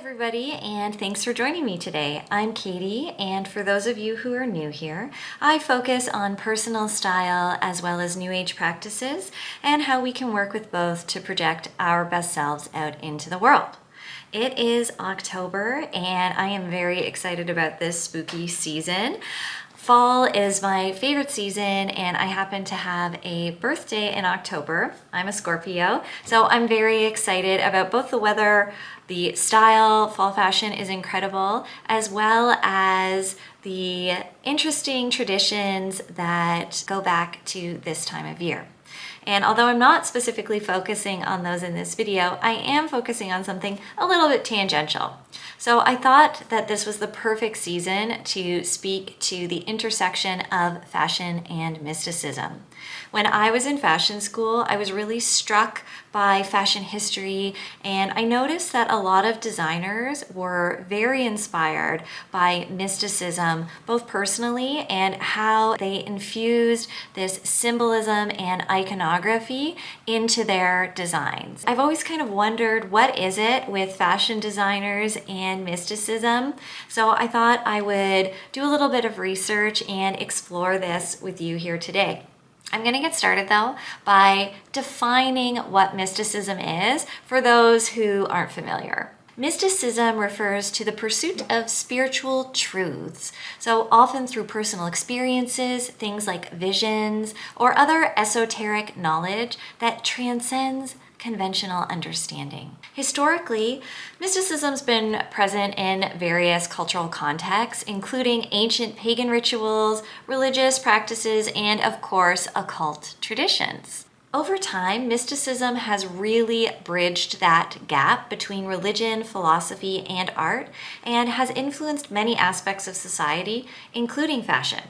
everybody, and thanks for joining me today. I'm Katie, and for those of you who are new here, I focus on personal style as well as New Age practices and how we can work with both to project our best selves out into the world. It is October, and I am very excited about this spooky season. Fall is my favorite season, and I happen to have a birthday in October. I'm a Scorpio, so I'm very excited about both the weather, the style. Fall fashion is incredible, as well as the interesting traditions that go back to this time of year. And although I'm not specifically focusing on those in this video, I am focusing on something a little bit tangential. So I thought that this was the perfect season to speak to the intersection of fashion and mysticism. When I was in fashion school, I was really struck by fashion history, and I noticed that a lot of designers were very inspired by mysticism, both personally and how they infused this symbolism and iconography into their designs. I've always kind of wondered, what is it with fashion designers and mysticism? So I thought I would do a little bit of research and explore this with you here today. I'm going to get started though by defining what mysticism is for those who aren't familiar. Mysticism refers to the pursuit of spiritual truths, so often through personal experiences, things like visions, or other esoteric knowledge that transcends conventional understanding. Historically, mysticism's been present in various cultural contexts, including ancient pagan rituals, religious practices, and of course, occult traditions. Over time, mysticism has really bridged that gap between religion, philosophy, and art, and has influenced many aspects of society, including fashion.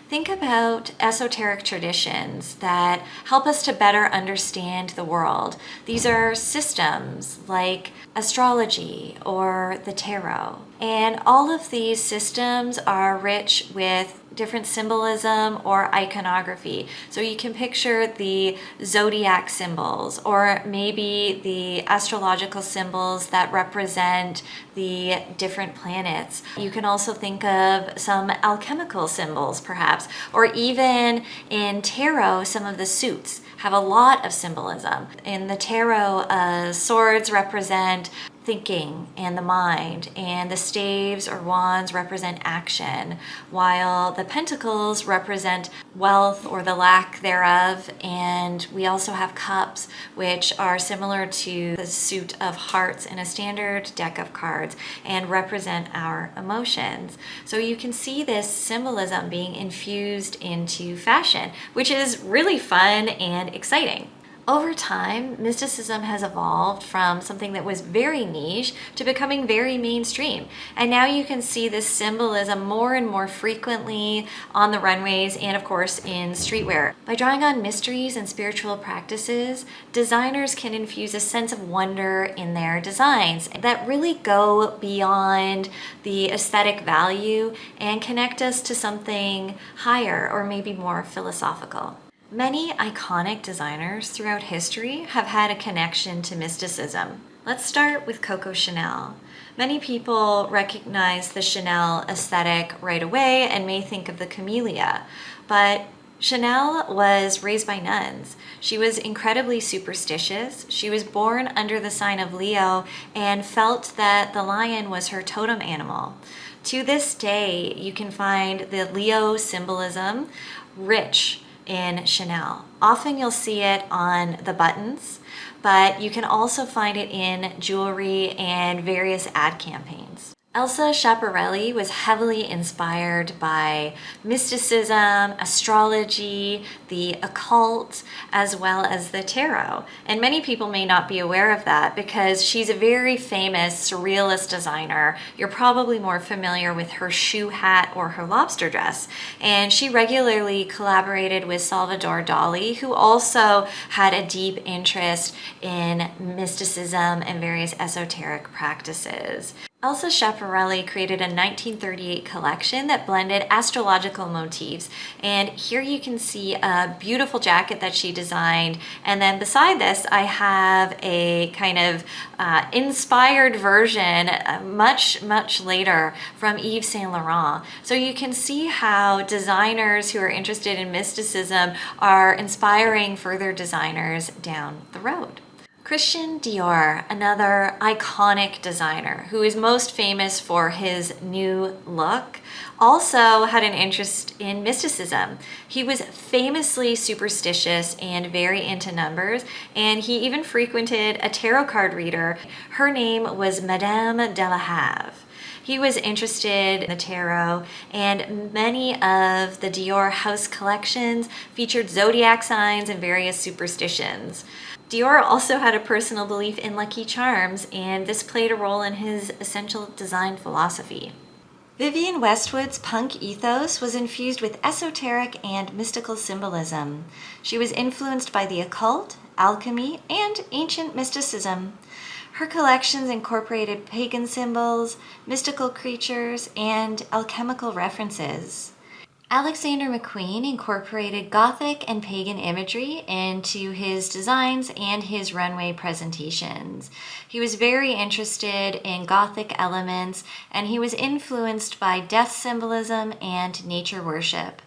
Think about esoteric traditions that help us to better understand the world. These are systems like astrology or the tarot. And all of these systems are rich with different symbolism or iconography. So you can picture the zodiac symbols, or maybe the astrological symbols that represent the different planets. You can also think of some alchemical symbols perhaps, or even in tarot, some of the suits have a lot of symbolism. In the tarot, swords represent thinking and the mind, and the staves or wands represent action, while the pentacles represent wealth or the lack thereof. And we also have cups, which are similar to the suit of hearts in a standard deck of cards and represent our emotions. So you can see this symbolism being infused into fashion, which is really fun and exciting. Over time, mysticism has evolved from something that was very niche to becoming very mainstream. And now you can see this symbolism more and more frequently on the runways and of course in streetwear. By drawing on mysteries and spiritual practices, designers can infuse a sense of wonder in their designs that really go beyond the aesthetic value and connect us to something higher or maybe more philosophical. Many iconic designers throughout history have had a connection to mysticism. Let's start with Coco Chanel. Many people recognize the Chanel aesthetic right away and may think of the camellia, but Chanel was raised by nuns. She was incredibly superstitious. She was born under the sign of Leo and felt that the lion was her totem animal. To this day, you can find the Leo symbolism rich in Chanel. Often you'll see it on the buttons, but you can also find it in jewelry and various ad campaigns. Elsa Schiaparelli was heavily inspired by mysticism, astrology, the occult, as well as the tarot. And many people may not be aware of that because she's a very famous surrealist designer. You're probably more familiar with her shoe hat or her lobster dress. And she regularly collaborated with Salvador Dali, who also had a deep interest in mysticism and various esoteric practices. Elsa Schiaparelli created a 1938 collection that blended astrological motifs. And here you can see a beautiful jacket that she designed. And then beside this, I have a kind of inspired version much later from Yves Saint Laurent. So you can see how designers who are interested in mysticism are inspiring further designers down the road. Christian Dior, another iconic designer who is most famous for his new look, also had an interest in mysticism. He was famously superstitious and very into numbers, and he even frequented a tarot card reader. Her name was Madame de la Have. He was interested in the tarot, and many of the Dior house collections featured zodiac signs and various superstitions. Dior also had a personal belief in lucky charms, and this played a role in his essential design philosophy. Vivienne Westwood's punk ethos was infused with esoteric and mystical symbolism. She was influenced by the occult, alchemy, and ancient mysticism. Her collections incorporated pagan symbols, mystical creatures, and alchemical references. Alexander McQueen incorporated Gothic and pagan imagery into his designs and his runway presentations. He was very interested in Gothic elements, and he was influenced by death symbolism and nature worship.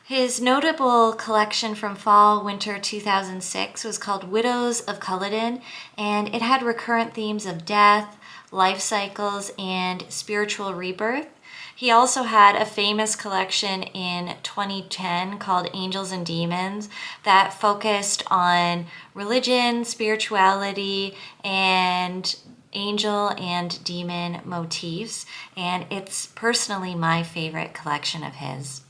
His notable collection from fall/winter 2006 was called Widows of Culloden, and it had recurrent themes of death, life cycles, and spiritual rebirth. He also had a famous collection in 2010 called Angels and Demons that focused on religion, spirituality, and angel and demon motifs, and it's personally my favorite collection of his.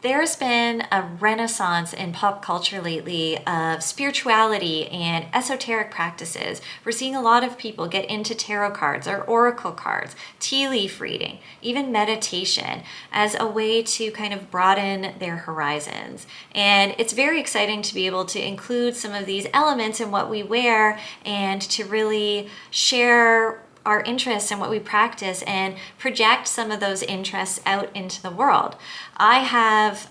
There's been a renaissance in pop culture lately of spirituality and esoteric practices. We're seeing a lot of people get into tarot cards or oracle cards, tea leaf reading, even meditation as a way to kind of broaden their horizons. And it's very exciting to be able to include some of these elements in what we wear and to really share our interests and what we practice and project some of those interests out into the world. I have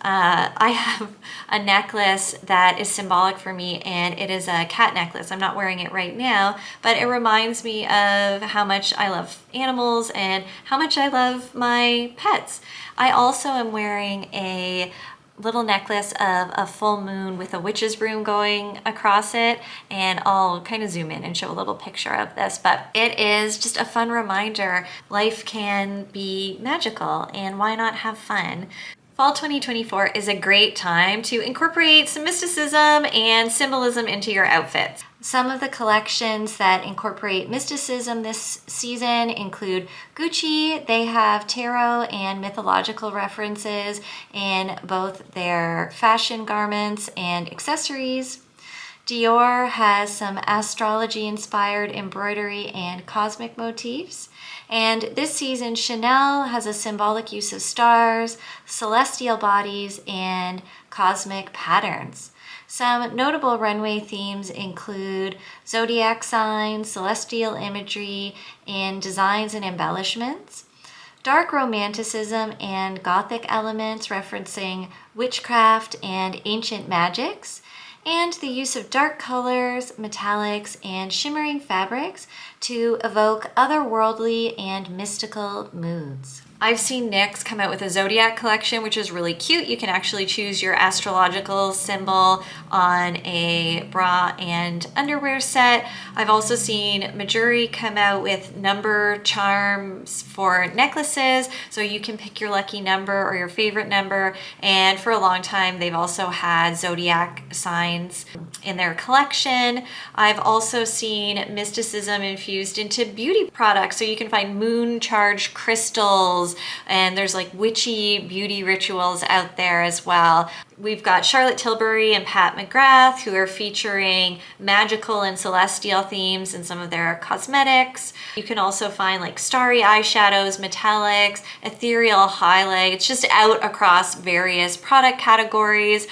a necklace that is symbolic for me, and it is a cat necklace. I'm not wearing it right now, but it reminds me of how much I love animals and how much I love my pets. I also am wearing a little necklace of a full moon with a witch's broom going across it, and I'll kind of zoom in and show a little picture of this, but it is just a fun reminder life can be magical, and why not have fun? Fall 2024 is a great time to incorporate some mysticism and symbolism into your outfits. Some of the collections that incorporate mysticism this season include Gucci. They have tarot and mythological references in both their fashion garments and accessories. Dior has some astrology-inspired embroidery and cosmic motifs. And this season, Chanel has a symbolic use of stars, celestial bodies, and cosmic patterns. Some notable runway themes include zodiac signs, celestial imagery, and designs and embellishments. Dark romanticism and gothic elements referencing witchcraft and ancient magics, and the use of dark colors, metallics, and shimmering fabrics to evoke otherworldly and mystical moods. I've seen NYX come out with a zodiac collection, which is really cute. You can actually choose your astrological symbol on a bra and underwear set. I've also seen Majuri come out with number charms for necklaces, so you can pick your lucky number or your favorite number. And for a long time, they've also had zodiac signs in their collection. I've also seen mysticism infused into beauty products, so you can find moon charged crystals, and there's like witchy beauty rituals out there as well. We've got Charlotte Tilbury and Pat McGrath who are featuring magical and celestial themes in some of their cosmetics. You can also find like starry eyeshadows, metallics, ethereal highlights, just out across various product categories.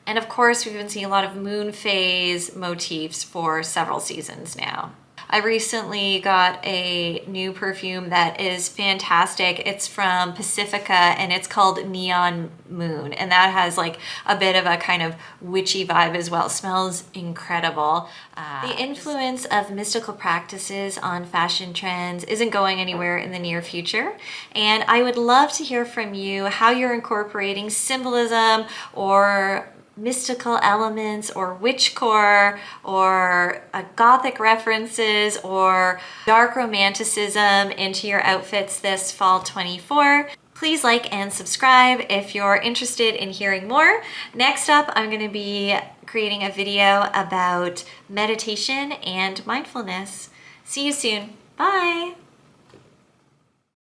And of course, we've been seeing a lot of moon phase motifs for several seasons now. I recently got a new perfume that is fantastic. It's from Pacifica and it's called Neon Moon, and that has like a bit of a kind of witchy vibe as well. It smells incredible. The influence of mystical practices on fashion trends isn't going anywhere in the near future, and I would love to hear from you how you're incorporating symbolism or mystical elements or witchcore or gothic references or dark romanticism into your outfits this fall 24. Please like and subscribe if you're interested in hearing more. Next up, I'm going to be creating a video about meditation and mindfulness. See you soon. Bye.